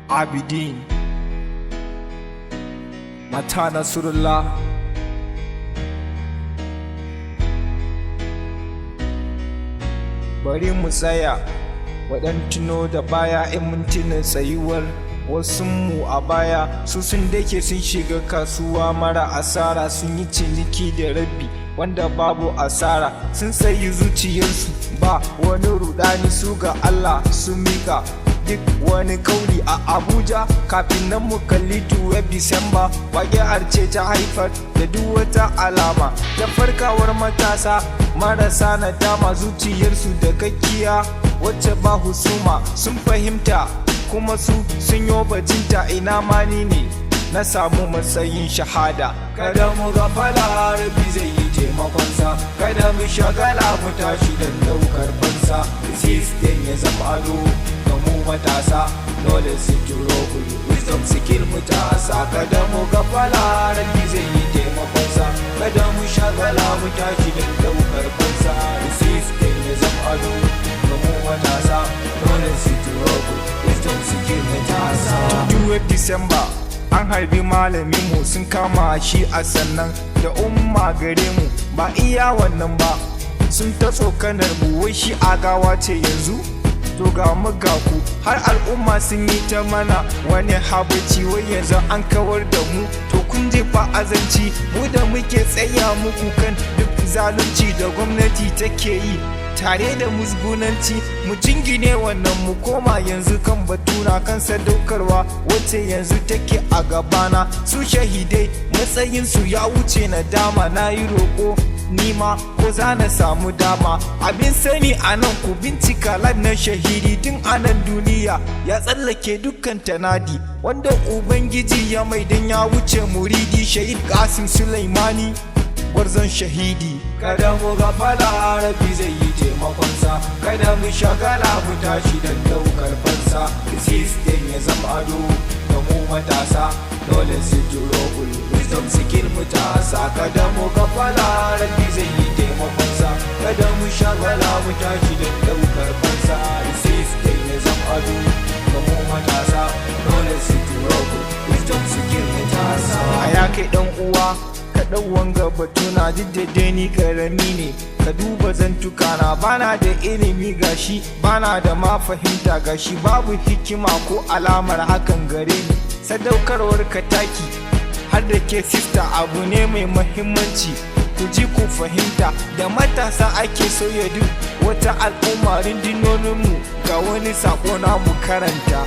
Abidin Mata Nasrullah. Bari mu tsaya waɗan tuno da baya in mun tuna tsayuwar wasu mu a baya, su sun dake sun shiga kasuwa mara asara, sun yi ciniki da rabi wanda babu asara, sun sayi zuciyarsu ba wani rudani, su ga Allah su mika duk wani kauli a Abuja. Kafin nan mu kalli 12 Disamba, wage arce ta haifar da duk wata alama ta farkawar matasa marasa nadama, zuciyarsu da kakkiya wacce ba husuma, sun fahimta kuma sun yi bajinta. Ina mani ne na samu matsayin shahada. Kada mu gafala, Rabbi zai yi taimakonsa, kada mu shagala mu tashi don daukar fansa. System ya zama ado ga mu matasa, dole su turo kulu wisdom skill mu tasa. Kada mu gafala, Rabbi zai yi taimakonsa, kada mu shagala mu tashi don daukar fansa. System ya zama ado ga mu matasa, dole su turo kulu wisdom skill mu tasa. 2 Disamba an harbi malamin mu, sun kama shi a sannan da umma gare mu. Ba iya wannan ba, sun ta tsokanar mu wai shi agawa ce yanzu. To ga mu ga ku har al'umma sun yi ta mana wani habaci, wai yanzu an kawar da mu. To kun je fa azanci, mu da muke tsaya muku kan duk zalunci da gwamnati take yi tare da musgunanci. Mu jingine wannan mu koma yanzu kan batuna, kan sadaukarwa wacce yanzu take a gabana. Su shahidai matsayinsu ya wuce na dama, na yi roƙo nima ko za na samu dama. Abin sani a nan ku bincika lad na shahidi tun a nan duniya ya tsallake dukkan tanadi, wanda ubangiji ya mai dan ya wuce muridi. Shahid Qasim Sulaimani gwarzon shahidi. Kada mu gafala, Rabbi zai yi taimakonsa, kada mu shagala mu tashi don daukar fansa. System ya zama ado ga mu matasa, dole su turo kulu wisdom skill mu tasa. Kada mu gafala, Rabbi zai yi taimakonsa, kada mu shagala mu tashi don daukar fansa. System ya zama ado ga mu matasa, dole su turo kulu wisdom skill mu tasa. A ya kai dan uwa ka ɗau wanga batuna, jiddade ni karami ne, ka duba zantuka na. Bana da ilimi gashi, bana da ma fahimta gashi, babu hikima ko alamar hakan gare ni. Sadaukarwar ka taki har da ke sista abu ne mai mahimmanci, ku ji ku fahimta. Da matasa ake sauya duk wata al'umma, rundunoninmu ga wani sako na mu karanta.